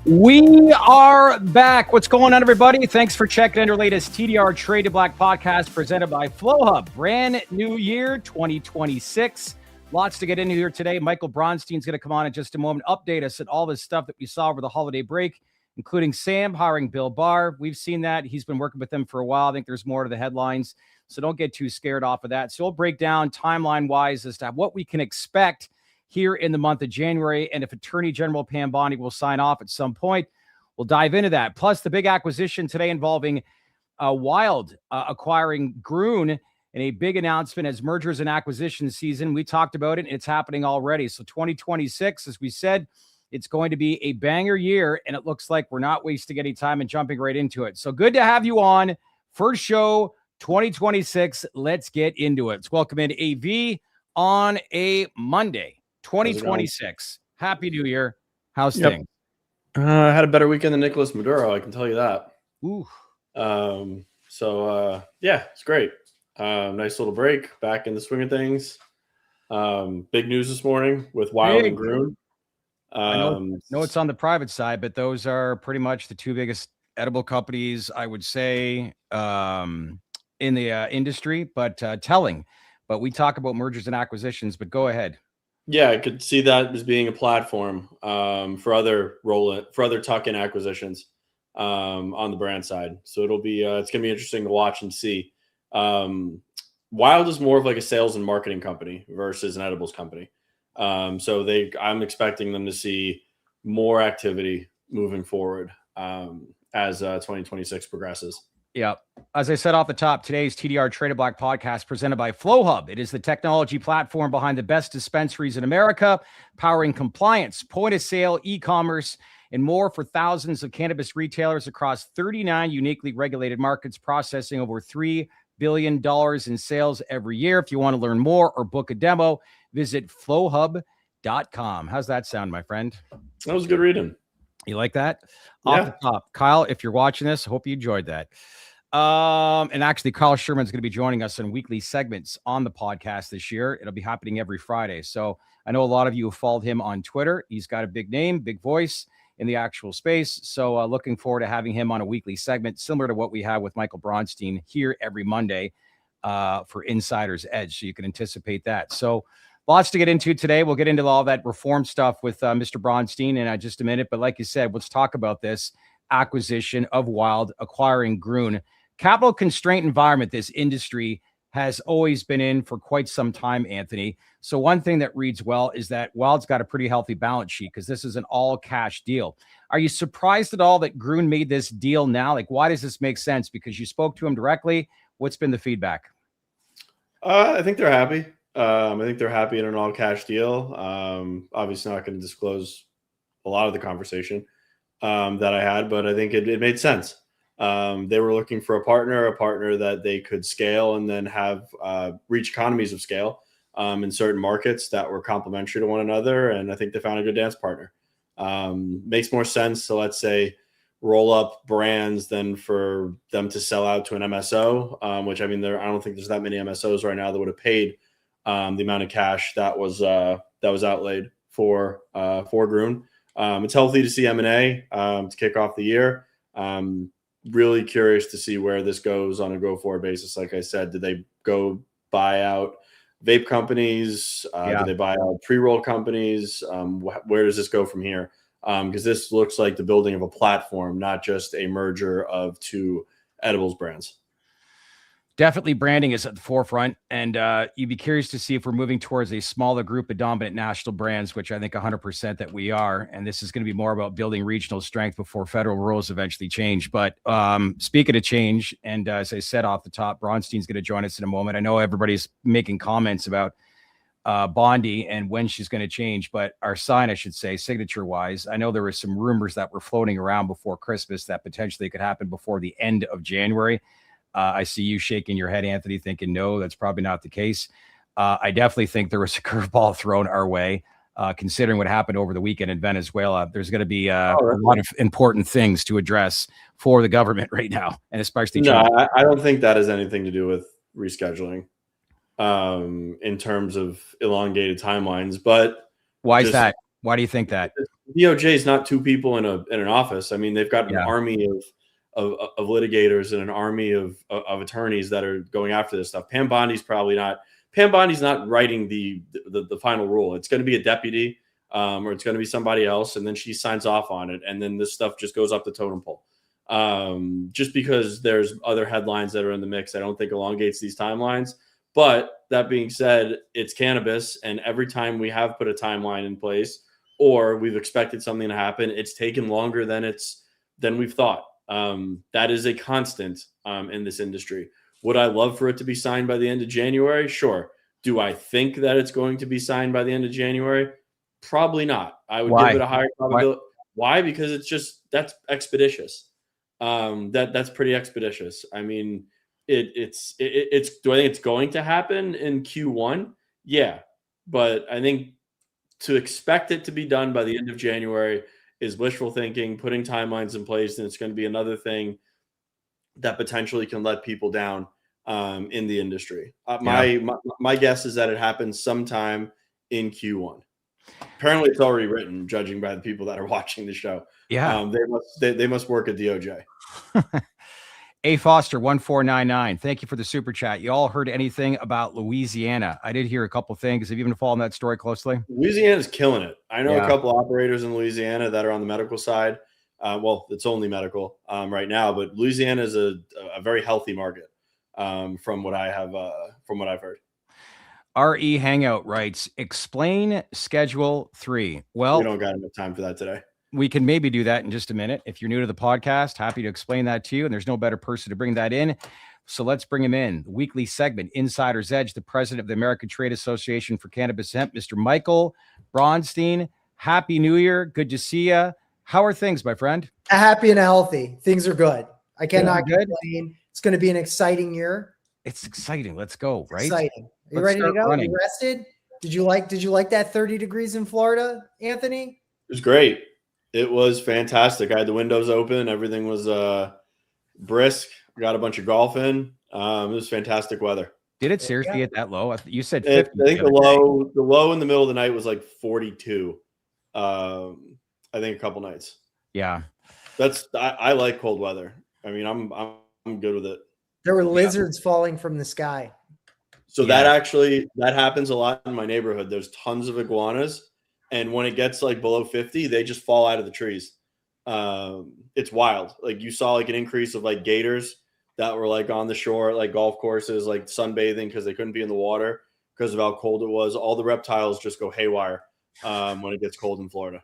We are back. What's going on, everybody? Thanks for checking in our latest TDR Trade to Black podcast presented by Flowhub. Brand new year, 2026. Lots to get into here today. Michael Bronstein is going to come on in just a moment, update us on all this stuff that we saw over the holiday break, including Sam hiring Bill Barr. We've seen that. He's been working with them for a while. I think there's more to the headlines, so don't get too scared off of that. So we'll break down timeline-wise as to what we can expect here in the month of January, and if Attorney General Pam Bondi will sign off at some point, we'll dive into that. Plus, the big acquisition today involving Wyld acquiring Grön, and a big announcement as mergers and acquisition season. We talked about it, and it's happening already. So 2026, as we said, it's going to be a banger year, and it looks like we're not wasting any time and jumping right into it. So good to have you on. First show, 2026. Let's get into it. Let's welcome in AV on a Monday. 2026. Happy New Year. How's things? I had a better weekend than Nicolas Maduro, I can tell you that. Ooh. Yeah, it's great. Nice little break, back in the swing of things. Big news this morning with Wyld and Grön. I know it's on the private side, but those are pretty much the two biggest edible companies, I would say, in the industry, but telling. But we talk about mergers and acquisitions, but go ahead. Yeah, I could see that as being a platform for other tuck-in acquisitions on the brand side. So it'll be it's going to be interesting to watch and see. Wyld is more of like a sales and marketing company versus an edibles company. I'm expecting them to see more activity moving forward as 2026 progresses. Yeah. As I said off the top, today's TDR Trade to Black podcast presented by Flowhub. It is the technology platform behind the best dispensaries in America, powering compliance, point of sale, e-commerce, and more for thousands of cannabis retailers across 39 uniquely regulated markets, processing over $3 billion in sales every year. If you want to learn more or book a demo, visit flowhub.com. How's that sound, my friend? That was good reading. You like that? Yeah. Off the top. Kyle, if you're watching this, I hope you enjoyed that. And actually, Kyle Sherman's going to be joining us in weekly segments on the podcast this year. It'll be happening every Friday. So I know a lot of you have followed him on Twitter. He's got a big name, big voice in the actual space. So looking forward to having him on a weekly segment, similar to what we have with Michael Bronstein here every Monday for Insider's Edge. So you can anticipate that. So lots to get into today. We'll get into all that reform stuff with Mr. Bronstein in just a minute. But like you said, let's talk about this acquisition of Wyld, acquiring Grön. Capital constraint environment this industry has always been in for quite some time, Anthony. So one thing that reads well is that Wyld's got a pretty healthy balance sheet because this is an all-cash deal. Are you surprised at all that Grön made this deal now? Like, why does this make sense? Because you spoke to him directly. What's been the feedback? I think they're happy. I think they're happy in an all-cash deal. Obviously not going to disclose a lot of the conversation that I had, but I think it made sense. They were looking for a partner that they could scale and then have reach economies of scale in certain markets that were complementary to one another. And I think they found a good dance partner. Makes more sense to, let's say, roll up brands than for them to sell out to an MSO, which I mean, I don't think there's that many MSOs right now that would have paid the amount of cash that was outlaid for Grön. It's healthy to see M&A to kick off the year. Really curious to see where this goes on a go-forward basis. Like I said, did they go buy out vape companies? Do they buy out pre-roll companies? Where does this go from here? Because this looks like the building of a platform, not just a merger of two edibles brands. Definitely branding is at the forefront, and you'd be curious to see if we're moving towards a smaller group of dominant national brands, which I think 100% that we are. And this is going to be more about building regional strength before federal rules eventually change. But speaking of change, and as I said off the top, Bronstein's going to join us in a moment. I know everybody's making comments about Bondi and when she's going to change, but our sign, I should say, signature-wise, I know there were some rumors that were floating around before Christmas that potentially could happen before the end of January. I see you shaking your head, Anthony, thinking, no, that's probably not the case. I definitely think there was a curveball thrown our way, considering what happened over the weekend in Venezuela. There's going to be a lot of important things to address for the government right now, and especially I don't think that has anything to do with rescheduling in terms of elongated timelines. But why is that? Why do you think that? DOJ is not two people in an office. I mean, they've got an army of litigators and an army of attorneys that are going after this stuff. Pam Bondi's not writing the final rule. It's going to be a deputy, or it's going to be somebody else, and then she signs off on it, and then this stuff just goes up the totem pole. Just because there's other headlines that are in the mix, I don't think elongates these timelines. But that being said, it's cannabis, and every time we have put a timeline in place or we've expected something to happen, it's taken longer than we've thought. That is a constant in this industry. Would I love for it to be signed by the end of January? Sure. Do I think that it's going to be signed by the end of January? Probably not. I would give it a higher probability. Why? Because that's expeditious. That's pretty expeditious. I mean, do I think it's going to happen in Q1? Yeah. But I think to expect it to be done by the end of January is wishful thinking, putting timelines in place, and it's going to be another thing that potentially can let people down in the industry. My guess is that it happens sometime in Q1. Apparently, it's already written, judging by the people that are watching the show. Yeah, they must work at DOJ. A Foster 1499. Thank you for the super chat. You all heard anything about Louisiana? I did hear a couple things. Have you even followed that story closely? Louisiana's killing it. I know a couple operators in Louisiana that are on the medical side. Well, it's only medical right now, but Louisiana is a very healthy market from what I've heard. RE Hangout writes, explain Schedule 3. Well, we don't got enough time for that today. We can maybe do that in just a minute. If you're new to the podcast, happy to explain that to you. And there's no better person to bring that in. So let's bring him in. The weekly segment, Insider's Edge, the president of the American Trade Association for Cannabis Hemp, Mr. Michael Bronstein. Happy New Year. Good to see you. How are things, my friend? Happy and healthy. Things are good. I cannot complain. It's going to be an exciting year. It's exciting. Let's go, right? Exciting. Are you ready to go? Running. You rested? Did you like that 30 degrees in Florida, Anthony? It was great. It was fantastic. I had the windows open. Everything was brisk. Got a bunch of golf in. It was fantastic weather. Did it seriously get that low? You said 50. I think the low in the middle of the night was like 42. I think a couple nights. Yeah. I like cold weather. I mean, I'm good with it. There were lizards falling from the sky. So that happens a lot in my neighborhood. There's tons of iguanas. And when it gets like below 50, they just fall out of the trees. It's wild. Like you saw like an increase of like gators that were like on the shore, like golf courses, like sunbathing because they couldn't be in the water because of how cold it was. All the reptiles just go haywire when it gets cold in Florida.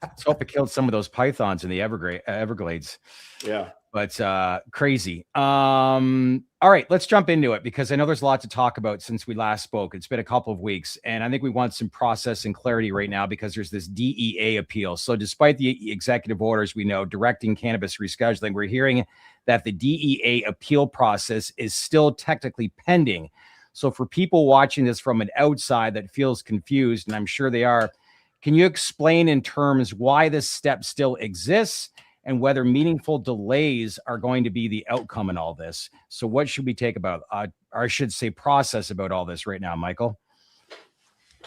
Let's hope it killed some of those pythons in the Everglades. Yeah. But crazy. All right, let's jump into it because I know there's a lot to talk about since we last spoke. It's been a couple of weeks, and I think we want some process and clarity right now because there's this DEA appeal. So despite the executive orders we know directing cannabis rescheduling, we're hearing that the DEA appeal process is still technically pending. So for people watching this from an outside that feels confused, and I'm sure they are, can you explain in terms why this step still exists and whether meaningful delays are going to be the outcome in all this? So what should we take about, or I should say process about all this right now, Michael?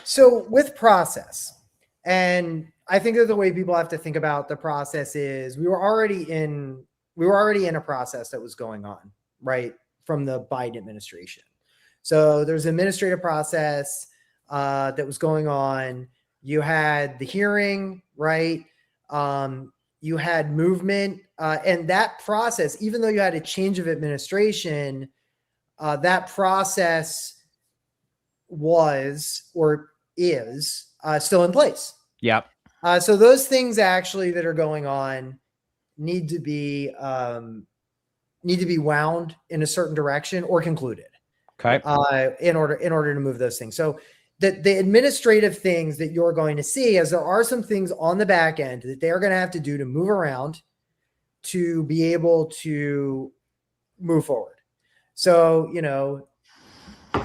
So with process, and I think that the way people have to think about the process is we were already in a process that was going on, right, from the Biden administration. So there's an administrative process that was going on. You had the hearing, right? You had movement, and that process, even though you had a change of administration, that process was or is still in place. Yep. So those things actually that are going on need to be wound in a certain direction or concluded. Okay. In order to move those things. So the administrative things that you're going to see is there are some things on the back end that they are going to have to do to move around to be able to move forward. So, the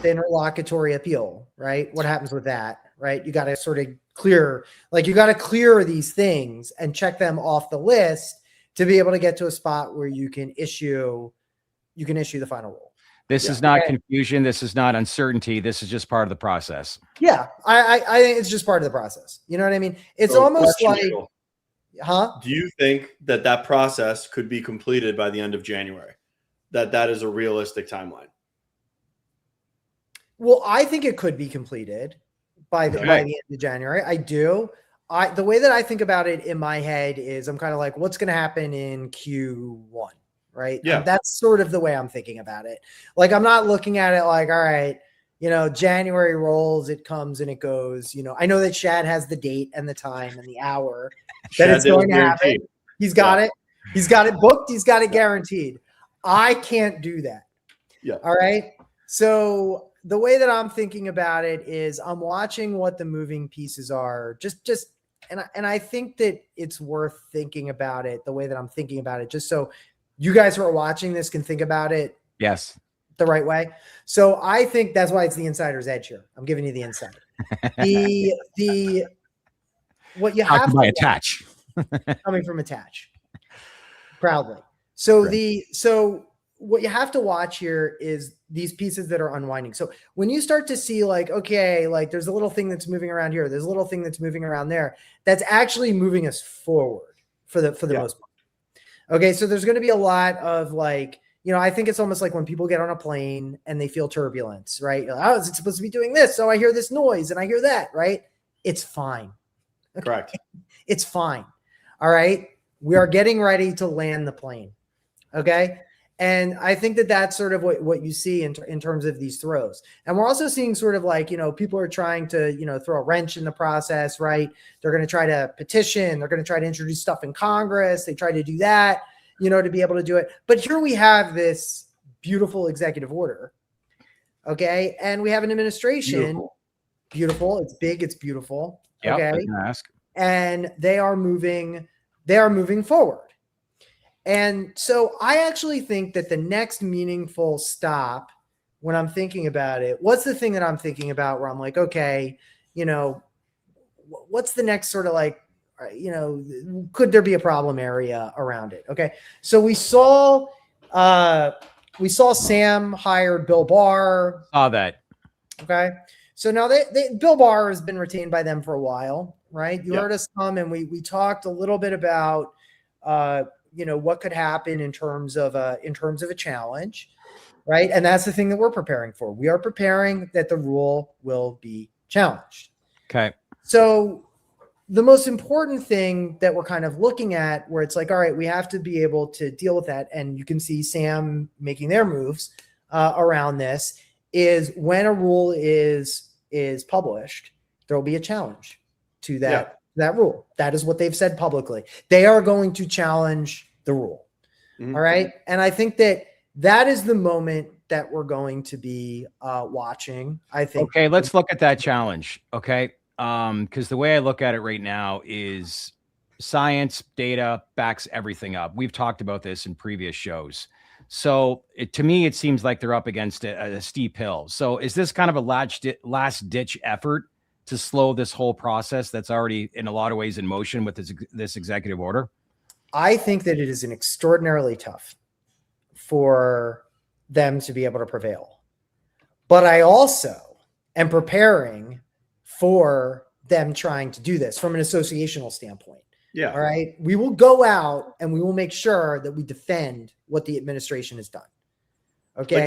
interlocutory appeal, right? What happens with that, right? You got to sort of clear these things and check them off the list to be able to get to a spot where you can issue the final rule. This is not confusion. This is not uncertainty. This is just part of the process. Yeah, I think it's just part of the process. You know what I mean? It's So almost like, Michael, huh? do you think that process could be completed by the end of January? That is a realistic timeline? Well, I think it could be completed by the end of January. I do. The way that I think about it in my head is I'm kind of like, what's going to happen in Q1, right? Yeah. That's sort of the way I'm thinking about it. Like, I'm not looking at it like, all right, January rolls, it comes and it goes. I know that Shad has the date and the time and the hour that it's going to happen. He's got it. He's got it booked. He's got it guaranteed. I can't do that. Yeah. All right. So the way that I'm thinking about it is I'm watching what the moving pieces are. And I think that it's worth thinking about it the way that I'm thinking about it, just so you guys who are watching this can think about it. Yes. The right way. So I think that's why it's the insider's edge here. I'm giving you the insight. What you have to attach coming from attach proudly. So what you have to watch here is these pieces that are unwinding. So when you start to see like, okay, like there's a little thing that's moving around here, there's a little thing that's moving around there, that's actually moving us forward for the most part. Okay. So there's going to be a lot of like, I think it's almost like when people get on a plane and they feel turbulence, right? You're like, oh, is it supposed to be doing this? So I hear this noise and I hear that, right? It's fine. Correct. It's fine. All right. We are getting ready to land the plane. Okay. And I think that that's sort of what you see in terms of these throws. And we're also seeing sort of like, people are trying to, throw a wrench in the process, right? They're going to try to petition. They're going to try to introduce stuff in Congress. They try to do that, to be able to do it. But here we have this beautiful executive order. Okay. And we have an administration. Beautiful. It's big. It's beautiful. Yep, okay. Ask. And they are moving forward. And so I actually think that the next meaningful stop when I'm thinking about it, what's the thing that I'm thinking about where I'm like, okay, what's the next sort of like, could there be a problem area around it? Okay. So we saw Sam hired Bill Barr. Saw that. Okay. So now Bill Barr has been retained by them for a while, right? You heard us come and we talked a little bit about, what could happen in terms of a challenge, right? And that's the thing that we're preparing for. We are preparing that the rule will be challenged. Okay. So the most important thing that we're kind of looking at where it's like, all right, we have to be able to deal with that. And you can see Sam making their moves around this is when a rule is published, there will be a challenge to that rule. That is what they've said publicly. They are going to challenge the rule. Mm-hmm. All right. And I think that is the moment that we're going to be watching, I think. Okay. Let's look at that challenge. Okay. Because the way I look at it right now is science data backs everything up. We've talked about this in previous shows. So to me, it seems like they're up against a steep hill. So is this kind of a last ditch effort to slow this whole process that's already in a lot of ways in motion with this executive order? I think that it is an extraordinarily tough for them to be able to prevail. But I also am preparing for them trying to do this from an associational standpoint. Yeah. All right. We will go out and we will make sure that we defend what the administration has done. Okay. Like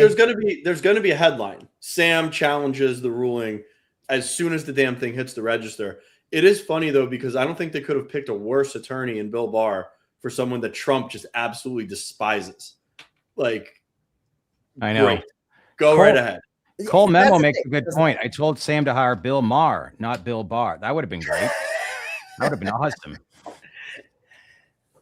there's gonna be a headline. Sam challenges the ruling as soon as the damn thing hits the register. It is funny though, because I don't think they could have picked a worse attorney in Bill Barr for someone that Trump just absolutely despises. Like, I know. Great. Go right ahead. Cole Memo makes a good point. I told Sam to hire Bill Maher, not Bill Barr. That would have been great. That would have been awesome.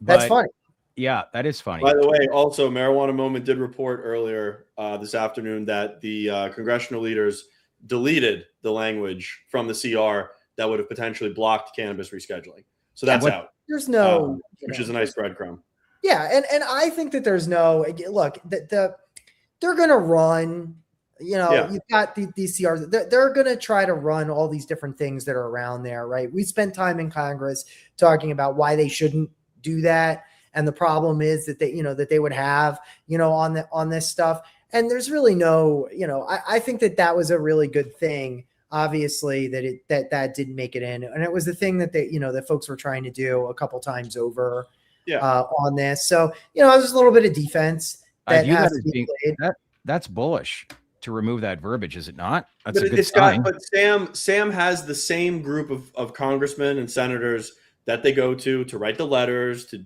That's funny. Yeah, that is funny. By the way, also, Marijuana Moment did report earlier this afternoon that the congressional leaders deleted the language from the CR that would have potentially blocked cannabis rescheduling. So that's out. There's no, which is a nice breadcrumb. Yeah, and I think that there's no look. They're going to run. You've got these CRs. They're going to try to run all these different things that are around there, right? We spent time in Congress talking about why they shouldn't do that, and the problem is that they would have on this stuff. And there's really no, I think that was a really good thing. Obviously that didn't make it in. And it was the thing that that folks were trying to do a couple times over on this. So, it was just a little bit of defense that has to be played. That's bullish to remove that verbiage, is it not? That's a good sign. But Sam has the same group of congressmen and senators that they go to write the letters, to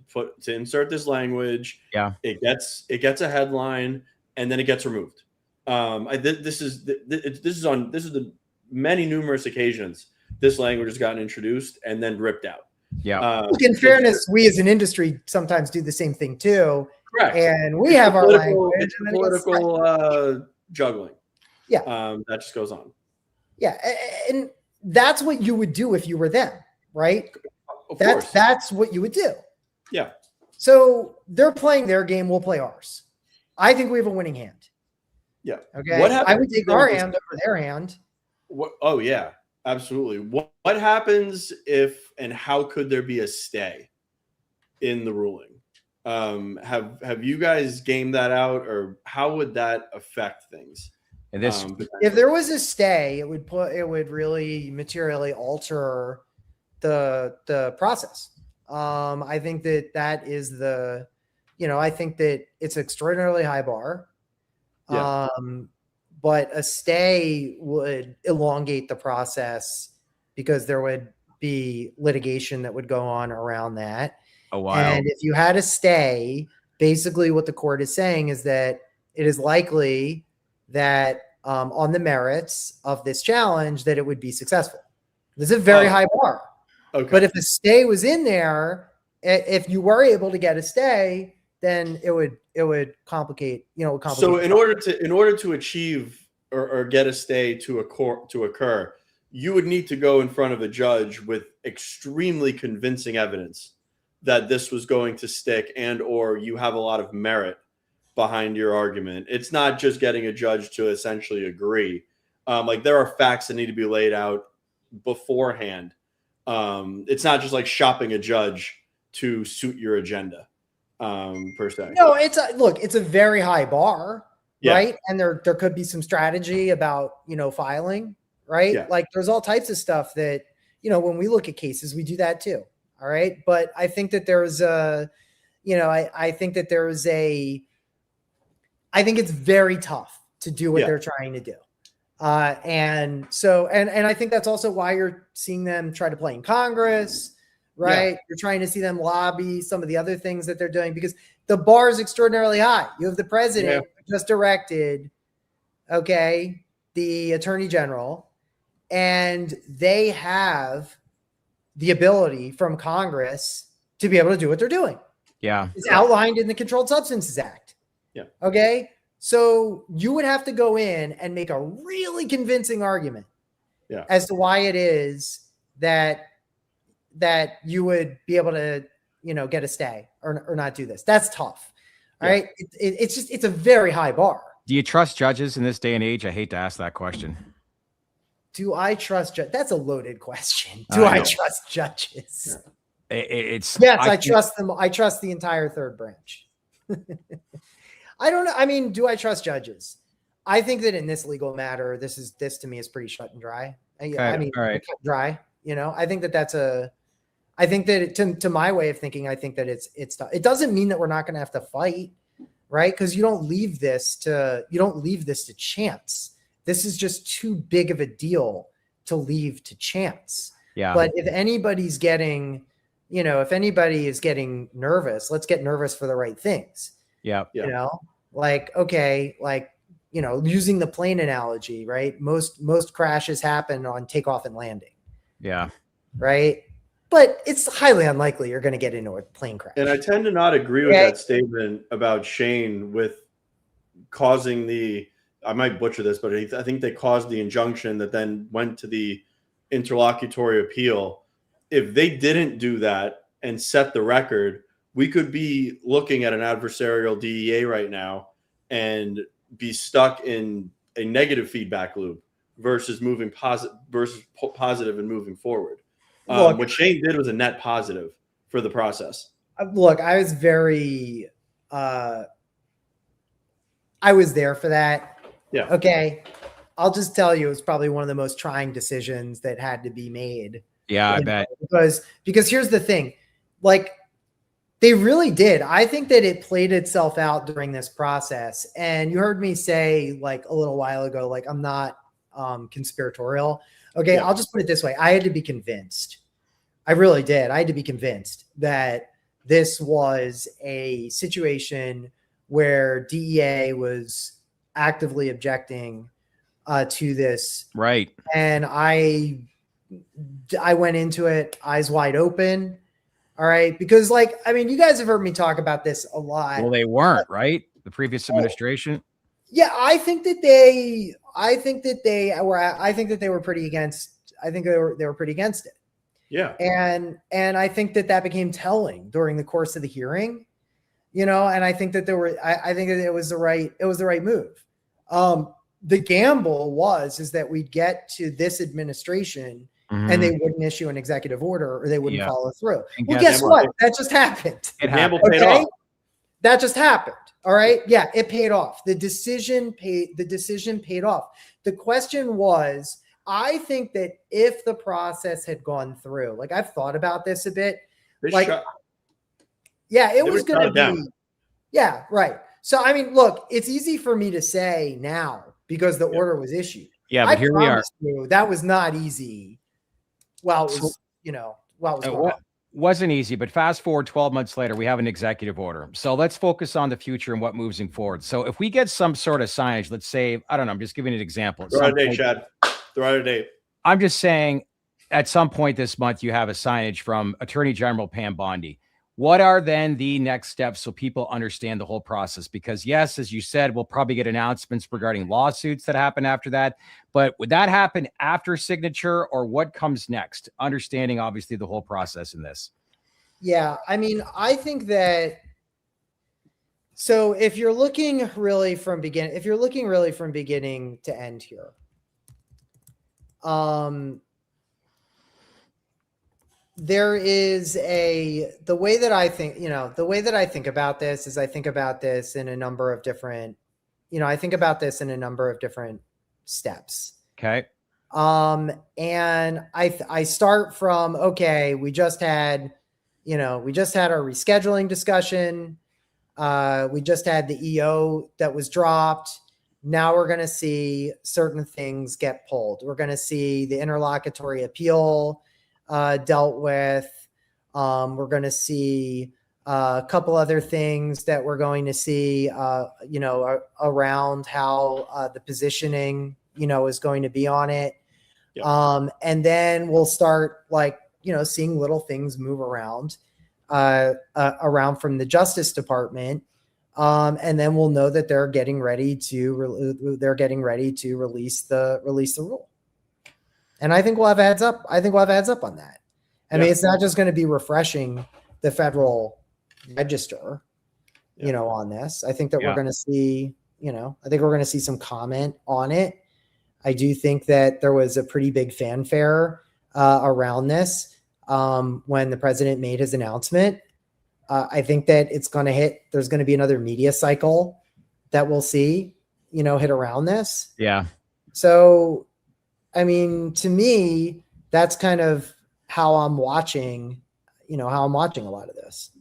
insert this language. Yeah. It gets a headline and then it gets removed. This is the many numerous occasions this language has gotten introduced and then ripped out. Yeah. In fairness, we as an industry sometimes do the same thing too. Correct. And we have our language. It's political juggling. Yeah. That just goes on. Yeah. And that's what you would do if you were them, right? Of course. That's what you would do. Yeah. So they're playing their game. We'll play ours. I think we have a winning hand. Yeah. Okay. I would take our hand over their hand. Oh yeah, absolutely. What happens if, and how could there be a stay in the ruling? Have you guys gamed that out, or how would that affect things? And this, if there was a stay, it would really materially alter the process. I think that is I think that it's an extraordinarily high bar. Yeah. But a stay would elongate the process because there would be litigation that would go on around that. Oh, wow. And if you had a stay, basically what the court is saying is that it is likely that on the merits of this challenge that it would be successful. This is a very high bar. Okay. But if a stay was in there, if you were able to get a stay, then it would complicate. So in order to achieve or get a stay to occur, you would need to go in front of a judge with extremely convincing evidence that this was going to stick, or you have a lot of merit behind your argument. It's not just getting a judge to essentially agree. Like, there are facts that need to be laid out beforehand. It's not just like shopping a judge to suit your agenda. Per se. No, it's a very high bar, right? And there could be some strategy about, filing, right? Yeah. Like, there's all types of stuff that, when we look at cases, we do that too. All right. But I think that there's I think it's very tough to do what they're trying to do. And I think that's also why you're seeing them try to play in Congress, right? Yeah. You're trying to see them lobby some of the other things that they're doing because the bar is extraordinarily high. You have the president who just directed, the attorney general, and they have the ability from Congress to be able to do what they're doing. Yeah. It's outlined in the Controlled Substances Act. Yeah. Okay. So you would have to go in and make a really convincing argument as to why it is that you would be able to, get a stay or not do this. That's tough. All right. It's a very high bar. Do you trust judges in this day and age? I hate to ask that question. Do I trust judges? That's a loaded question. Do I trust judges? Yes, I trust them. I trust the entire third branch. I don't know. I mean, do I trust judges? I think that in this legal matter, this to me is pretty shut and dry. I mean, all right. Dry. I think that I think that to my way of thinking, I think that it's tough. It doesn't mean that we're not going to have to fight, right? Because you don't leave this to chance. This is just too big of a deal to leave to chance. Yeah. But if anybody's getting, if anybody is getting nervous, let's get nervous for the right things. Yeah. Using the plane analogy, right? Most crashes happen on takeoff and landing. Yeah. Right. But it's highly unlikely you're going to get into a plane crash. And I tend to not agree with that statement about Shane with causing I might butcher this, but I think they caused the injunction that then went to the interlocutory appeal. If they didn't do that and set the record, we could be looking at an adversarial DEA right now and be stuck in a negative feedback loop versus positive and moving forward. What Shane did was a net positive for the process. Look, I was very I was there for that. Yeah. Okay. I'll just tell you, it was probably one of the most trying decisions that had to be made. Yeah, I bet. Because here's the thing, like they really did. I think that it played itself out during this process. And you heard me say like a little while ago, like I'm not conspiratorial. Okay. Yeah. I'll just put it this way. I had to be convinced. I really did. I had to be convinced that this was a situation where DEA was actively objecting to this. Right. And I went into it eyes wide open. All right. Because like, I mean, you guys have heard me talk about this a lot. Well, they weren't, right? The previous administration. Yeah. I think that they were pretty against, I think they were pretty against it. Yeah. And I think that became telling during the course of the hearing, and I think that I think that it was the right move. The gamble is that we'd get to this administration and they wouldn't issue an executive order or they wouldn't follow through. Well, guess what? That just happened. It happened. Paid off. That just happened. All right. Yeah, it paid off. The decision paid off. The question was, I think that if the process had gone through, like I've thought about this a bit, it was going to be, yeah, right. So, I mean, look, it's easy for me to say now because the order was issued. Yeah, but here we are. That was not easy. Well, it was, it wasn't easy, but fast forward 12 months later, we have an executive order. So let's focus on the future and what moves forward. So if we get some sort of signage, let's say, I don't know, I'm just giving an example. Throw out a date, Chad. Throw out a date. I'm just saying at some point this month, you have a signage from Attorney General Pam Bondi. What are then the next steps so people understand the whole process? Because yes, as you said, we'll probably get announcements regarding lawsuits that happen after that. But would that happen after signature or what comes next? Understanding obviously the whole process in this. Yeah, I mean, I think that so if you're looking really from beginning to end here, there is the way that I think about this is I think about this in a number of different, steps. Okay. And I start from, okay, we just had our rescheduling discussion. We just had the EO that was dropped. Now we're going to see certain things get pulled. We're going to see the interlocutory appeal dealt with. We're going to see a couple other things that we're going to see, around how the positioning, is going to be on it. Yeah. And then we'll start seeing little things move around from the Justice Department. And then we'll know that they're getting ready to release the rule. And I think we'll have heads up. I think we'll have heads up on that. I mean, it's not just going to be refreshing the Federal Register, on this. I think that we're going to see, some comment on it. I do think that there was a pretty big fanfare around this when the president made his announcement. I think that it's going to hit. There's going to be another media cycle that we'll see, hit around this. Yeah. So, I mean, to me, that's kind of how I'm watching a lot of this.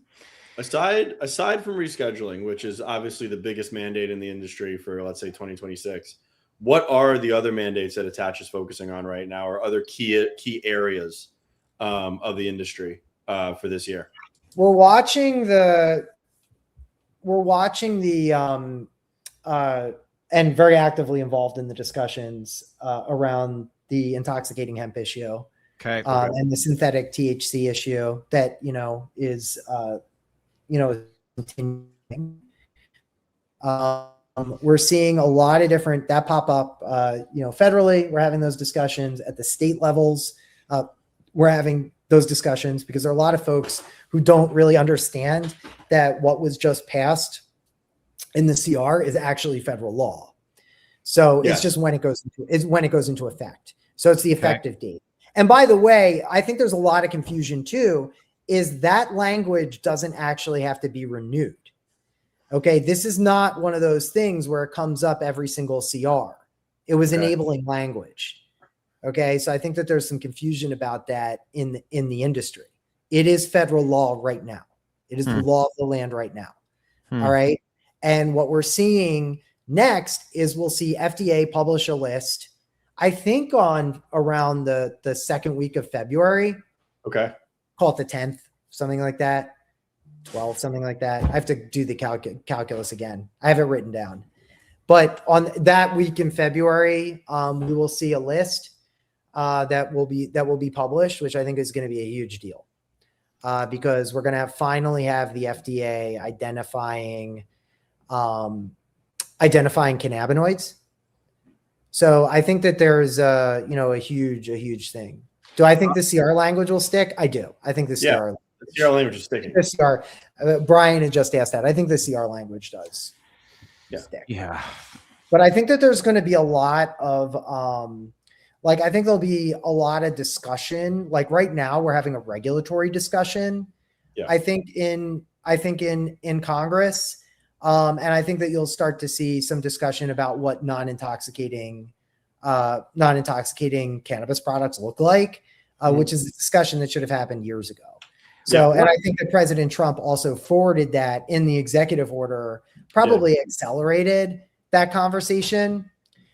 Aside from rescheduling, which is obviously the biggest mandate in the industry for, let's say, 2026, what are the other mandates that Attach is focusing on right now, or other key areas of the industry for this year? We're watching and very actively involved in the discussions around the intoxicating hemp issue. Okay. And the synthetic THC issue that, is continuing. We're seeing a lot of different that pop up, federally. We're having those discussions at the state levels. We're having those discussions because there are a lot of folks who don't really understand that what was just passed in the CR is actually federal law. So it's just when it goes into effect. So it's the effective date. And by the way, I think there's a lot of confusion too, is that language doesn't actually have to be renewed. Okay. This is not one of those things where it comes up every single CR. It was enabling language. Okay. So I think that there's some confusion about that in the industry. It is federal law right now. It is the law of the land right now. All right. And what we're seeing next is we'll see FDA publish a list, I think on around the second week of February. Okay. Call it the 10th, something like that. 12, something like that. I have to do the calculus again. I have it written down. But on that week in February, we will see a list that will be published, which I think is going to be a huge deal because we're going to finally have the FDA identifying cannabinoids. So I think that there's a huge thing. Do I think the CR language will stick? I do. I think the CR. The CR language is sticking. The CR. Brian had just asked that. I think the CR language does stick. Yeah. But I think that there's going to be a lot of I think there'll be a lot of discussion. Like right now, we're having a regulatory discussion. Yeah. I think in Congress, and I think that you'll start to see some discussion about what non-intoxicating cannabis products look like, which is a discussion that should have happened years ago. So, and I think that President Trump also forwarded that in the executive order, probably accelerated that conversation.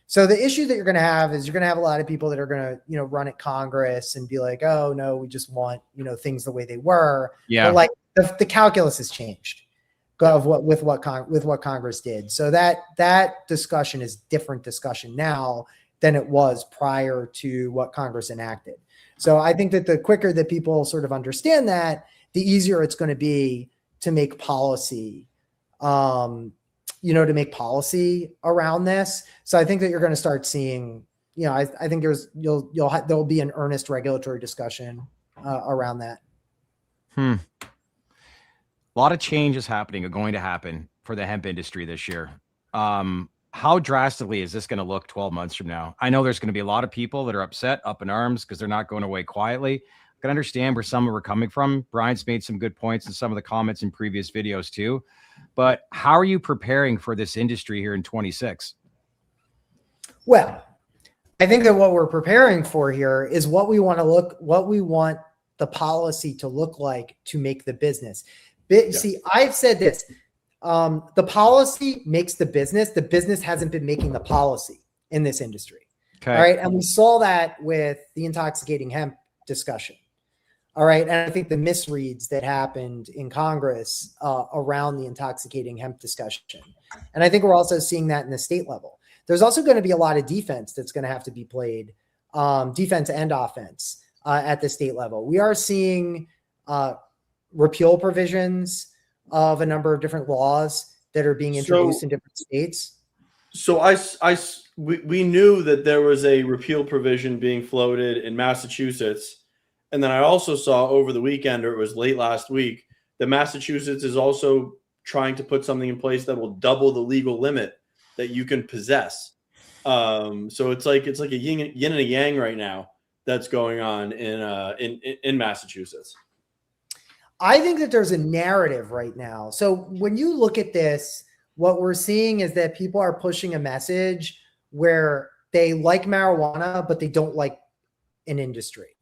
So the issue that you're going to have is you're going to have a lot of people that are going to, run at Congress and be like, oh no, we just want, things the way they were. Yeah. But like the calculus has changed of what Congress did. So that discussion is different discussion now than it was prior to what Congress enacted. So I think that the quicker that people sort of understand that, the easier it's going to be to make policy, to make policy around this. So I think that you're going to start seeing, I think there'll be an earnest regulatory discussion around that. A lot of change is happening or going to happen for the hemp industry this year. How drastically is this going to look 12 months from now? I know there's going to be a lot of people that are upset, up in arms, because they're not going away quietly. I can understand where some are coming from. Brian's made some good points in some of the comments in previous videos too. But how are you preparing for this industry here in 26? Well, I think that what we're preparing for here is what we want the policy to look like to make the business. See, I've said this. The policy makes the business hasn't been making the policy in this industry. Okay. All right. And we saw that with the intoxicating hemp discussion. All right. And I think the misreads that happened in Congress around the intoxicating hemp discussion. And I think we're also seeing that in the state level. There's also going to be a lot of defense that's going to have to be played, defense and offense at the state level. We are seeing repeal provisions of a number of different laws that are being introduced in different states. So we knew that there was a repeal provision being floated in Massachusetts. And then I also saw over the weekend, or it was late last week, that Massachusetts is also trying to put something in place that will double the legal limit that you can possess. So it's like a yin and a yang right now that's going on in Massachusetts. I think that there's a narrative right now. So when you look at this, what we're seeing is that people are pushing a message where they like marijuana, but they don't like an industry,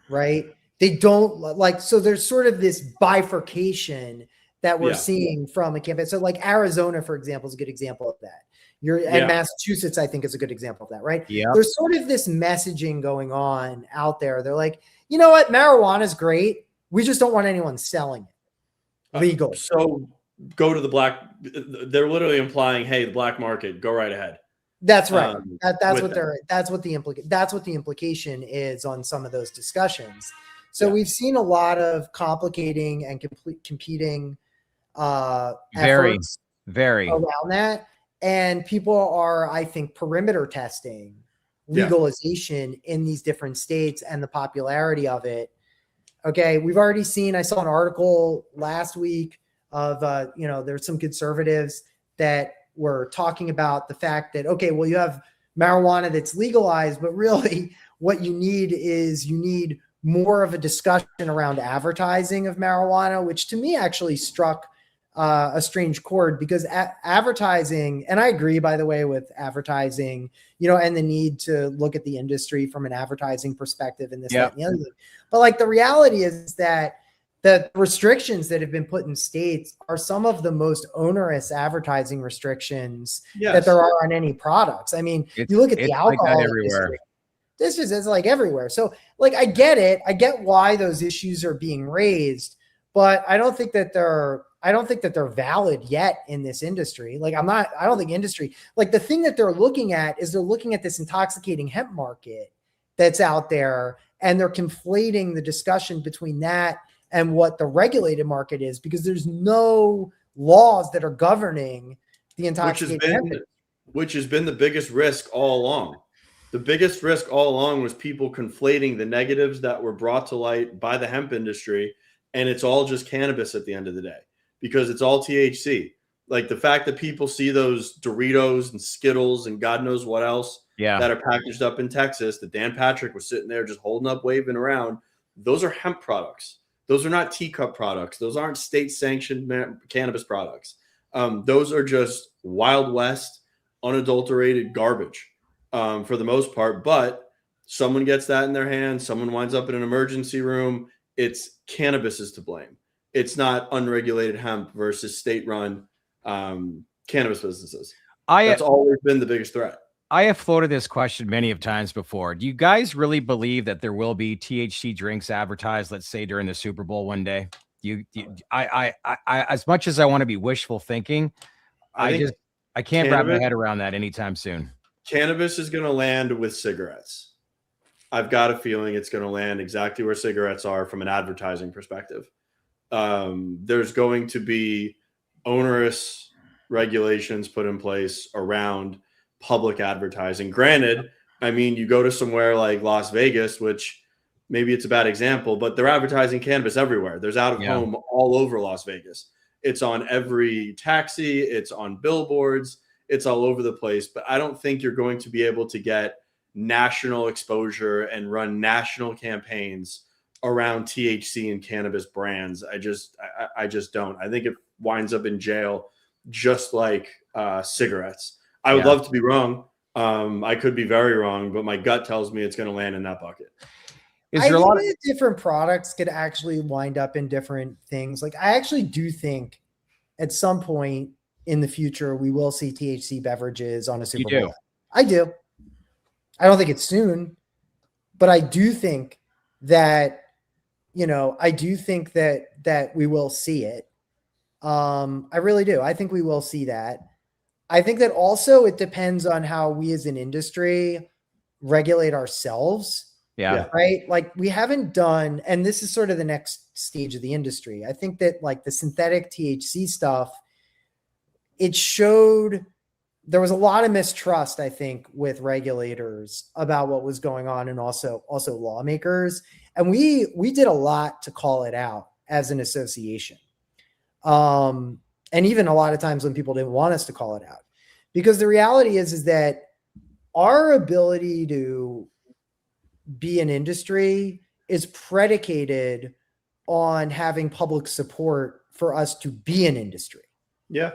right? They don't like, so there's sort of this bifurcation that we're seeing from a campaign. So like Arizona, for example, is a good example of that. And Massachusetts, I think, is a good example of that, right? Yeah. There's sort of this messaging going on out there. They're like, you know what? Marijuana is great. We just don't want anyone selling it legal. So go to the black. They're literally implying, hey, the black market, go right ahead. That's right. That's what the implication is on some of those discussions. So we've seen a lot of complicating and competing efforts around that. And people are, I think, perimeter testing legalization in these different states and the popularity of it. Okay, we've already seen, I saw an article last week of, there's some conservatives that were talking about the fact that, okay, well, you have marijuana that's legalized, but really what you need more of a discussion around advertising of marijuana, which to me actually struck a strange chord, because advertising, and I agree, by the way, with advertising, and the need to look at the industry from an advertising perspective and this, that, and the other thing. But like the reality is that the restrictions that have been put in states are some of the most onerous advertising restrictions that there are on any products. I mean, you look at the alcohol industry. This is like everywhere. So like, I get it. I get why those issues are being raised, but I don't think that they're valid yet in this industry. Like I don't think industry, like the thing that they're looking at is they're looking at this intoxicating hemp market that's out there, and they're conflating the discussion between that and what the regulated market is, because there's no laws that are governing the intoxicating hemp. Which has been the biggest risk all along. The biggest risk all along was people conflating the negatives that were brought to light by the hemp industry, and it's all just cannabis at the end of the day, because it's all THC. Like the fact that people see those Doritos and Skittles and God knows what else that are packaged up in Texas, that Dan Patrick was sitting there just holding up, waving around, those are hemp products. Those are not teacup products. Those aren't state-sanctioned cannabis products. Those are just Wild West, unadulterated garbage for the most part. But someone gets that in their hand. Someone winds up in an emergency room. It's cannabis is to blame. It's not unregulated hemp versus state-run cannabis businesses. That's always been the biggest threat. I have floated this question many of times before. Do you guys really believe that there will be THC drinks advertised, let's say during the Super Bowl one day? I as much as I want to be wishful thinking, I can't wrap my head around that anytime soon. Cannabis is going to land with cigarettes. I've got a feeling it's going to land exactly where cigarettes are from an advertising perspective. There's going to be onerous regulations put in place around public advertising. Granted, I mean, you go to somewhere like Las Vegas, which maybe it's a bad example, but they're advertising cannabis everywhere. There's out of home all over Las Vegas. It's on every taxi. It's on billboards. It's all over the place. But I don't think you're going to be able to get national exposure and run national campaigns around THC and cannabis brands. I just don't. I think it winds up in jail, just like cigarettes. I would love to be wrong. I could be very wrong, but my gut tells me it's going to land in that bucket. I think different products could actually wind up in different things. Like I actually do think at some point in the future, we will see THC beverages on a Super Bowl. I do. I don't think it's soon, but I do think that, that we will see it. I really do. I think we will see that. I think that also it depends on how we as an industry regulate ourselves. Yeah. Right. Like we haven't done, and this is sort of the next stage of the industry. I think that like the synthetic THC stuff, it showed there was a lot of mistrust, I think, with regulators about what was going on, and also lawmakers. And we did a lot to call it out as an association. And even a lot of times when people didn't want us to call it out, because the reality is that our ability to be an industry is predicated on having public support for us to be an industry. Yeah.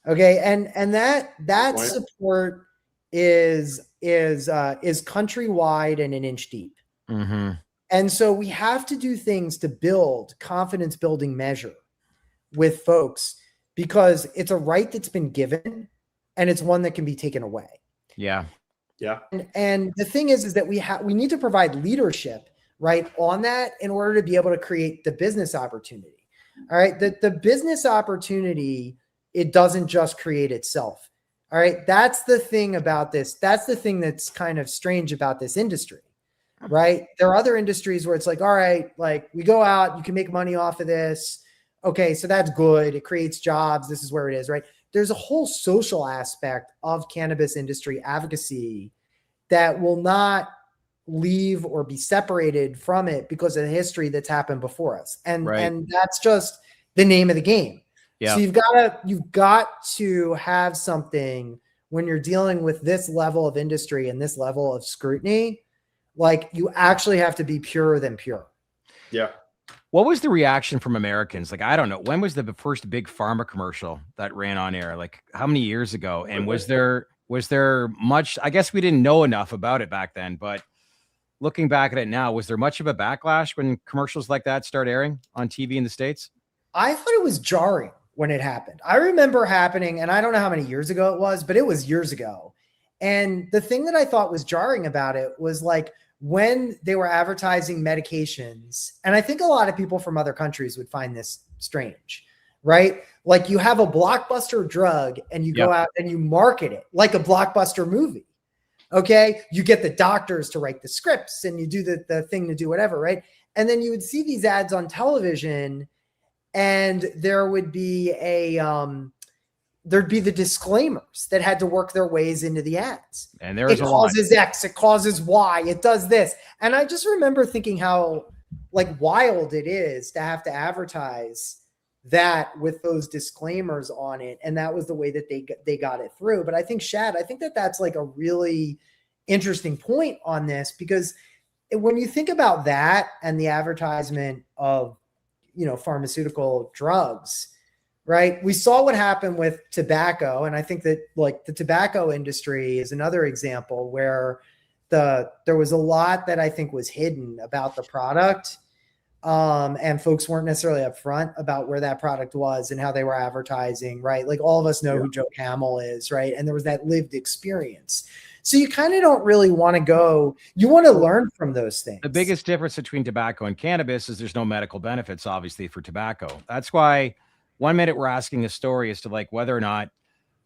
Okay. And that support is countrywide and an inch deep. Mm-hmm. And so we have to do things to build confidence building measure with folks, because it's a right that's been given and it's one that can be taken away. Yeah. Yeah. And the thing is that we need to provide leadership right on that in order to be able to create the business opportunity. All right. The business opportunity, it doesn't just create itself. All right. That's the thing about this. That's the thing that's kind of strange about this industry, right? There are other industries where it's like, all right, like we go out, you can make money off of this. Okay. So that's good. It creates jobs. This is where it is, right? There's a whole social aspect of cannabis industry advocacy that will not leave or be separated from it because of the history that's happened before us. And that's just the name of the game. Yeah. So you've got to have something when you're dealing with this level of industry and this level of scrutiny, like you actually have to be purer than pure. Yeah. What was the reaction from Americans? Like, I don't know. When was the first big pharma commercial that ran on air? Like, how many years ago? And was there much? I guess we didn't know enough about it back then, but looking back at it now, was there much of a backlash when commercials like that start airing on TV in the States? I thought it was jarring when it happened. I remember happening, and I don't know how many years ago it was, but it was years ago. And the thing that I thought was jarring about it was like when they were advertising medications, and I think a lot of people from other countries would find this strange, right? Like you have a blockbuster drug and you go out and you market it like a blockbuster movie. Okay. You get the doctors to write the scripts and you do the thing to do whatever, right? And then you would see these ads on television and there would be there'd be the disclaimers that had to work their ways into the ads. And there's it causes X, it causes Y, it does this. And I just remember thinking how like wild it is to have to advertise that with those disclaimers on it. And that was the way that they got it through. But I think Shad, I think that that's like a really interesting point on this, because when you think about that and the advertisement of, you know, pharmaceutical drugs, right? We saw what happened with tobacco. And I think that like the tobacco industry is another example where there was a lot that I think was hidden about the product. And folks weren't necessarily upfront about where that product was and how they were advertising, right? Like all of us know who Joe Camel is, right? And there was that lived experience. So you kind of don't really want to go, you want to learn from those things. The biggest difference between tobacco and cannabis is there's no medical benefits, obviously, for tobacco. That's why 1 minute we're asking a story as to like whether or not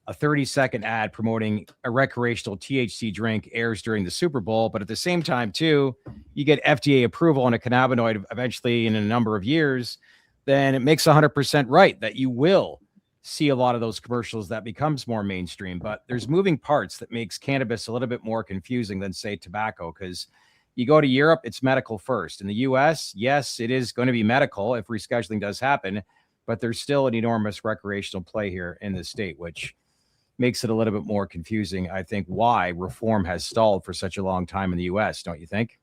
a 30-second ad promoting a recreational THC drink airs during the Super Bowl. But at the same time, too, you get FDA approval on a cannabinoid eventually in a number of years, then it makes 100% right that you will see a lot of those commercials that becomes more mainstream. But there's moving parts that makes cannabis a little bit more confusing than, say, tobacco, because you go to Europe, it's medical first. In the US, yes, it is going to be medical if rescheduling does happen, but there's still an enormous recreational play here in the state, which makes it a little bit more confusing. I think why reform has stalled for such a long time in the US, don't you think?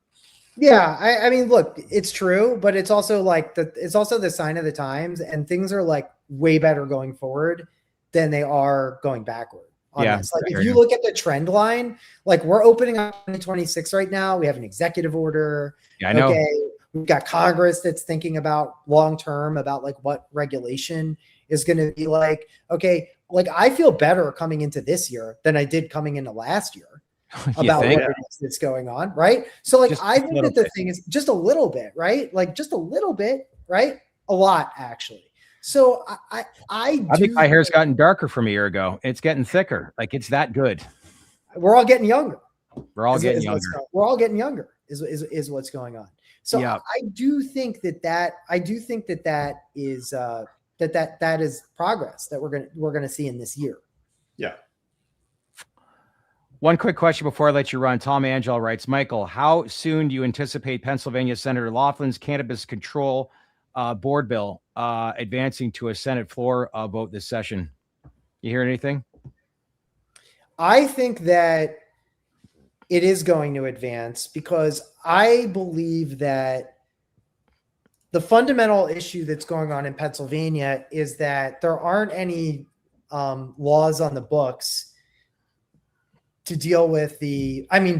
Yeah, I mean, look, it's true, but it's also like it's also the sign of the times, and things are like way better going forward than they are going backward. On this. Like if you look at the trend line, like we're opening up 2026 right now. We have an executive order. Yeah, I know. Okay, we've got Congress that's thinking about long term about like what regulation is going to be like. Okay, like I feel better coming into this year than I did coming into last year. About what it is that's going on, right? So like I think that the thing is just a little bit, right? Like just a little bit, right? A lot actually. So I think my hair's gotten darker from a year ago. It's getting thicker. Like it's that good. We're all getting younger. We're all getting younger. We're all getting younger is what's going on. So yeah. I do think that is that is progress that we're gonna see in this year. Yeah. One quick question before I let you run. Tom Angel writes, Michael, how soon do you anticipate Pennsylvania Senator Laughlin's cannabis control board bill advancing to a Senate floor vote this session? You hear anything? I think that it is going to advance because I believe that the fundamental issue that's going on in Pennsylvania is that there aren't any laws on the books to deal with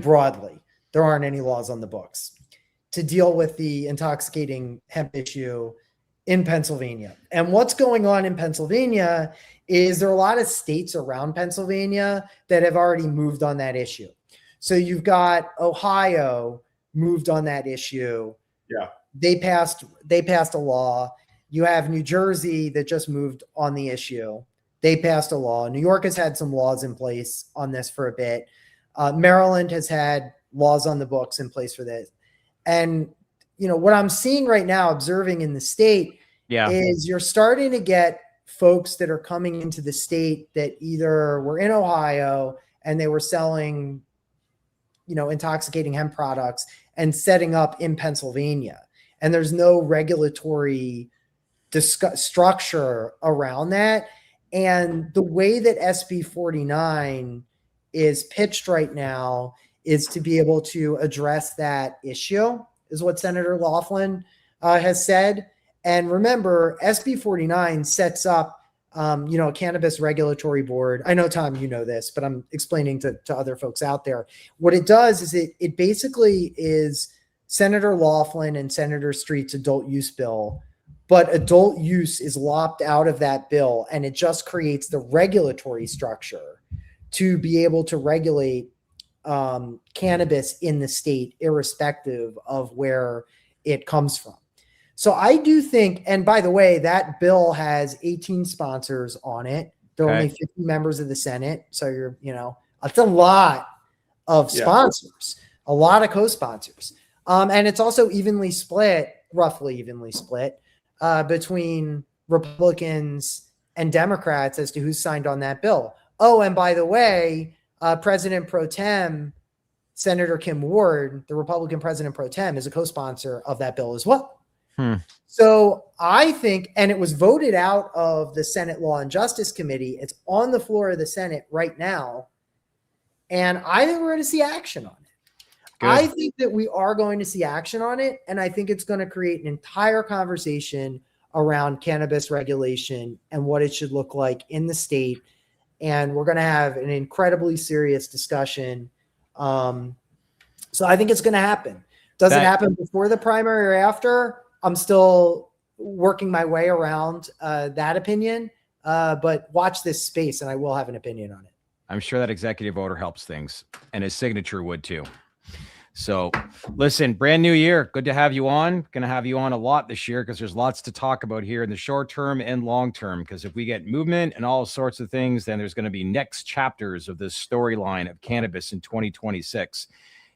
broadly, there aren't any laws on the books to deal with the intoxicating hemp issue in Pennsylvania. And what's going on in Pennsylvania is there are a lot of states around Pennsylvania that have already moved on that issue. So you've got Ohio moved on that issue. Yeah. They passed a law. You have New Jersey that just moved on the issue. They passed a law. New York has had some laws in place on this for a bit. Maryland has had laws on the books in place for this. And, you know, what I'm seeing right now, observing in the state is you're starting to get folks that are coming into the state that either were in Ohio and they were selling, you know, intoxicating hemp products and setting up in Pennsylvania. And there's no regulatory structure around that. And the way that SB 49 is pitched right now is to be able to address that issue, is what Senator Laughlin has said. And remember, SB 49 sets up, a cannabis regulatory board. I know, Tom, you know this, but I'm explaining to other folks out there. What it does is it basically is Senator Laughlin and Senator Street's adult use bill, but adult use is lopped out of that bill, and it just creates the regulatory structure to be able to regulate cannabis in the state, irrespective of where it comes from. So I do think, and by the way, that bill has 18 sponsors on it. There are only 50 members of the Senate. So it's a lot of sponsors, a lot of co-sponsors. And it's also roughly evenly split between Republicans and Democrats as to who's signed on that bill. Oh, and by the way, President Pro Tem, Senator Kim Ward, the Republican President Pro Tem, is a co-sponsor of that bill as well. So I think, and it was voted out of the Senate Law and Justice Committee. It's on the floor of the Senate right now. And I think we're going to see action on it. Good. I think that we are going to see action on it. And I think it's going to create an entire conversation around cannabis regulation and what it should look like in the state. And we're going to have an incredibly serious discussion. So I think it's going to happen. Does it happen before the primary or after? I'm still working my way around that opinion, but watch this space and I will have an opinion on it. I'm sure that executive order helps things, and his signature would too. So listen, brand new year. Good to have you on. Going to have you on a lot this year because there's lots to talk about here in the short term and long term. Because if we get movement and all sorts of things, then there's going to be next chapters of this storyline of cannabis in 2026.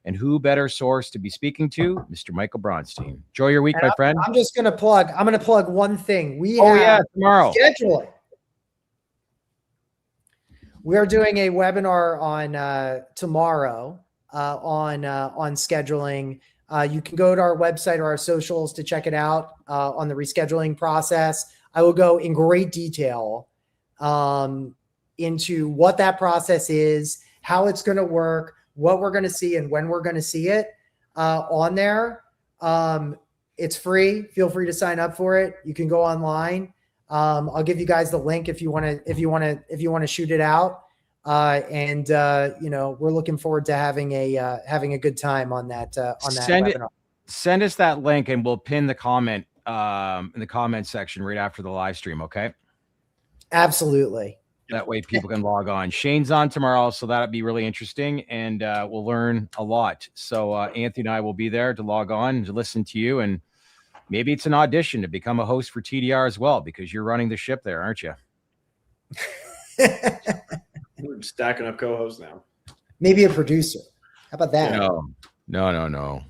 And who better source to be speaking to? Mr. Michael Bronstein. Enjoy your week, my friend. I'm just going to plug one thing. Tomorrow. Scheduling. We are doing a webinar on tomorrow on scheduling. You can go to our website or our socials to check it out on the rescheduling process. I will go in great detail into what that process is, how it's going to work, what we're going to see, and when we're going to see it on there. It's free. Feel free to sign up for it. You can go online. I'll give you guys the link if you want to shoot it out. We're looking forward to having a good time on that webinar. Send us that link and we'll pin the comment in the comment section right after the live stream. Okay. Absolutely. That way people can log on. Shane's on tomorrow, so that'll be really interesting, and we'll learn a lot. So Anthony and I will be there to log on and to listen to you, and maybe it's an audition to become a host for TDR as well, because you're running the ship there, aren't you? We're stacking up co-hosts now. Maybe a producer. How about that? No.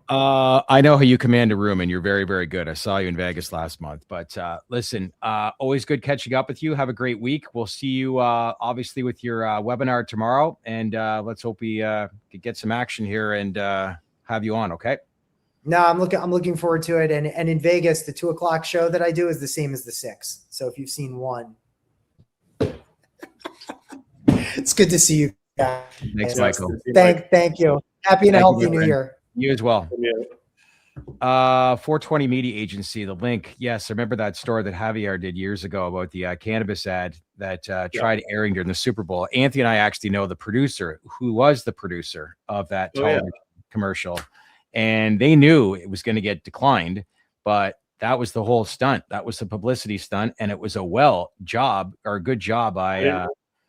I know how you command a room, and you're very, very good. I saw you in Vegas last month. But listen, always good catching up with you. Have a great week. We'll see you obviously with your webinar tomorrow, and let's hope we could get some action here and have you on. Okay. No, I'm looking forward to it. And in Vegas, the 2:00 show that I do is the same as the 6. So if you've seen one, it's good to see you guys. Thanks, Michael. Thank you. Happy and healthy New Year. You as well. 420 Media Agency, the link. Yes, I remember that story that Javier did years ago about the cannabis ad that tried airing during the Super Bowl. Anthony and I actually know the producer who was the producer of that television commercial, and they knew it was going to get declined, but that was the whole stunt. That was the publicity stunt, and it was a good job. I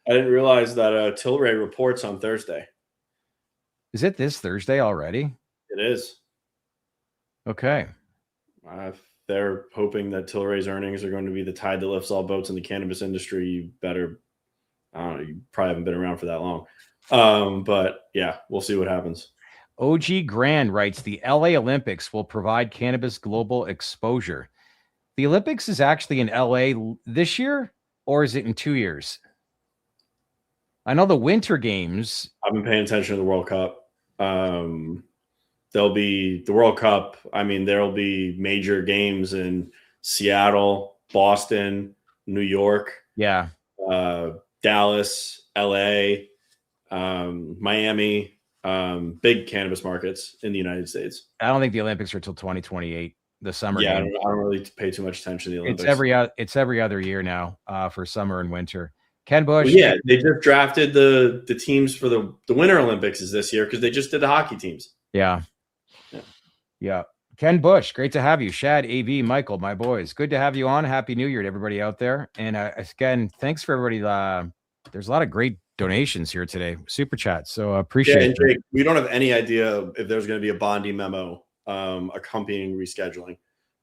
didn't realize that Tilray reports on Thursday. Is it this Thursday already? It is. Okay. They're hoping that Tilray's earnings are going to be the tide that lifts all boats in the cannabis industry. You better, I don't know, you probably haven't been around for that long. But yeah, we'll see what happens. OG Grön writes, the LA Olympics will provide cannabis global exposure. The Olympics is actually in LA this year, or is it in 2 years? I know the Winter Games. I've been paying attention to the World Cup. There'll be the World Cup. I mean, there'll be major games in Seattle, Boston, New York, Dallas, LA, Miami, big cannabis markets in the United States. I don't think the Olympics are till 2028. The summer Yeah, game. I don't really pay too much attention to the Olympics. It's every other year now for summer and winter. Ken Bush. Well, yeah, they just drafted the teams for the Winter Olympics is this year because they just did the hockey teams. Yeah. Ken Bush, great to have you. Shad, AV, Michael, my boys, good to have you on. Happy New Year to everybody out there. And again, thanks for everybody. There's a lot of great donations here today, super chat. So appreciate it. Jake, we don't have any idea if there's going to be a Bondi memo accompanying rescheduling.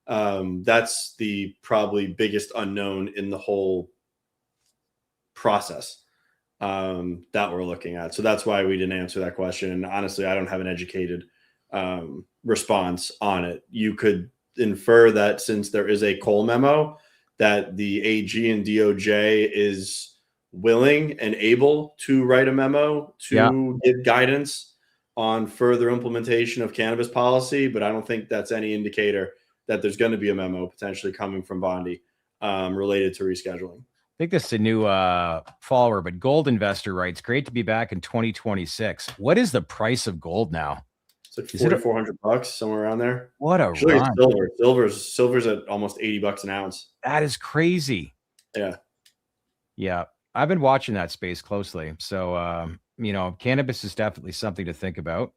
That's the probably biggest unknown in the whole process that we're looking at. So that's why we didn't answer that question. And honestly, I don't have an educated response on it. You could infer that since there is a Cole memo, that the AG and DOJ is willing and able to write a memo to give guidance on further implementation of cannabis policy. But I don't think that's any indicator that there's going to be a memo potentially coming from Bondi related to rescheduling. I think this is a new follower, but Gold Investor writes, great to be back in 2026. What is the price of gold now? It's like $4,400, somewhere around there. What a run. Silver's at almost $80 an ounce. That is crazy. Yeah. I've been watching that space closely. So, cannabis is definitely something to think about,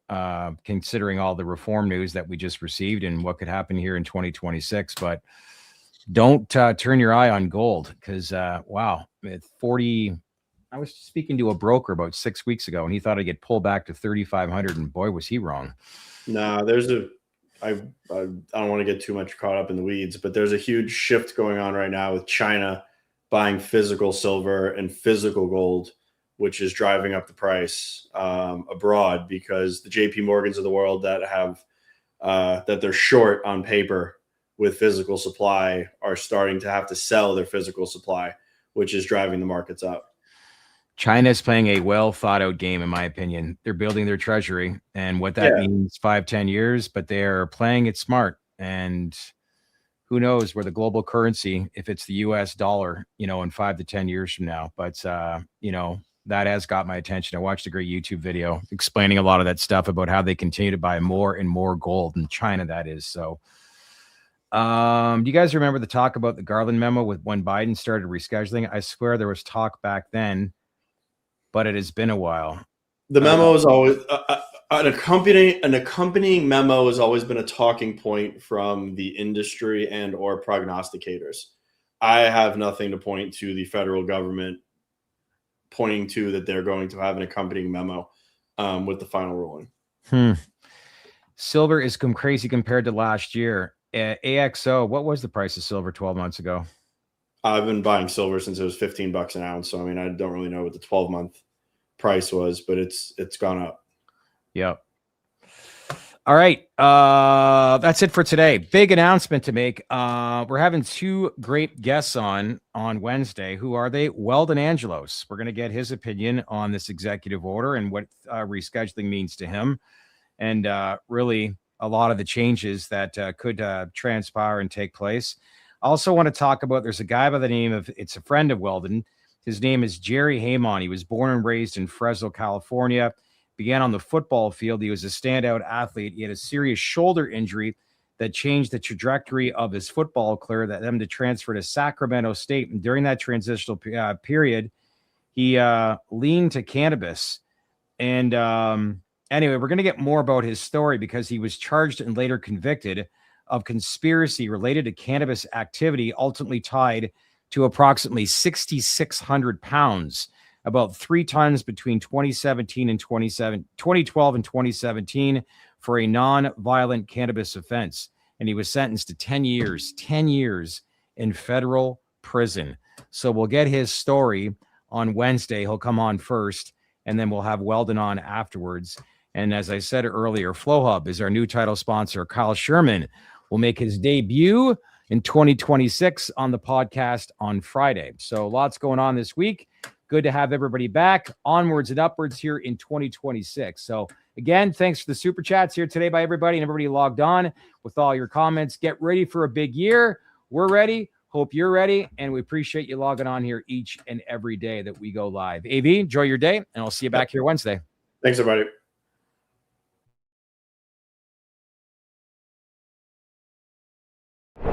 considering all the reform news that we just received and what could happen here in 2026. But don't turn your eye on gold because, wow, at 40, I was speaking to a broker about 6 weeks ago and he thought I'd get pulled back to 3,500 and boy, was he wrong. No, I don't want to get too much caught up in the weeds, but there's a huge shift going on right now with China buying physical silver and physical gold, which is driving up the price abroad because the JP Morgans of the world that have that they're short on paper with physical supply are starting to have to sell their physical supply, which is driving the markets up. China's playing a well thought out game, in my opinion. They're building their treasury and what that means 5-10 years, but they're playing it smart. And who knows where the global currency, if it's the US dollar, in 5 to 10 years from now. But, that has got my attention. I watched a great YouTube video explaining a lot of that stuff about how they continue to buy more and more gold in China, that is. So, do you guys remember the talk about the Garland memo with when Biden started rescheduling? I swear there was talk back then, but it has been a while. The memo is always an accompanying memo has always been a talking point from the industry and or prognosticators. I have nothing to point to the federal government pointing to that they're going to have an accompanying memo with the final ruling. Silver is crazy compared to last year. AXO, what was the price of silver 12 months ago? I've been buying silver since it was $15 an ounce. So, I don't really know what the 12-month price was, but it's gone up. Yep. All right. That's it for today. Big announcement to make. We're having two great guests on Wednesday. Who are they? Wyld and Angelos. We're going to get his opinion on this executive order and what rescheduling means to him. And really a lot of the changes that could transpire and take place. I also want to talk about, there's a guy by the name of, it's a friend of Weldon. His name is Jerry Haymon. He was born and raised in Fresno, California, began on the football field. He was a standout athlete. He had a serious shoulder injury that changed the trajectory of his football career, that led him to transfer to Sacramento State. And during that transitional period, he leaned to cannabis. And anyway, we're going to get more about his story because he was charged and later convicted of conspiracy related to cannabis activity, ultimately tied to approximately 6,600 pounds, about 3 tons between 2012 and 2017 for a non-violent cannabis offense. And he was sentenced to 10 years in federal prison. So we'll get his story on Wednesday. He'll come on first, and then we'll have Weldon on afterwards. And as I said earlier, Flowhub is our new title sponsor. Kyle Sherman will make his debut in 2026 on the podcast on Friday. So lots going on this week. Good to have everybody back, onwards and upwards here in 2026. So again, thanks for the super chats here today by everybody, and everybody logged on with all your comments. Get ready for a big year. We're ready. Hope you're ready. And we appreciate you logging on here each and every day that we go live. AV, enjoy your day, and I'll see you back here Wednesday. Thanks, everybody.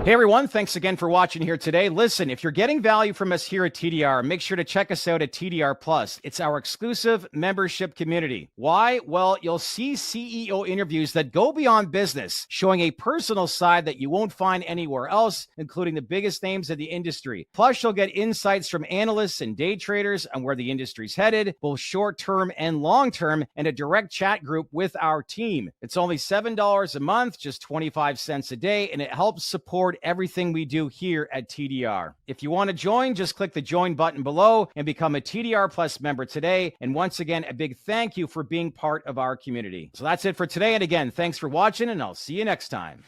Hey everyone, thanks again for watching here today. Listen, if you're getting value from us here at TDR, make sure to check us out at TDR Plus. It's our exclusive membership community. Why? Well, you'll see CEO interviews that go beyond business, showing a personal side that you won't find anywhere else, including the biggest names in the industry. Plus, you'll get insights from analysts and day traders on where the industry's headed, both short-term and long-term, and a direct chat group with our team. It's only $7 a month, just 25 cents a day, and it helps support everything we do here at TDR. If you want to join, just click the join button below and become a TDR Plus member today. And once again, a big thank you for being part of our community. So that's it for today. And again, thanks for watching, and I'll see you next time.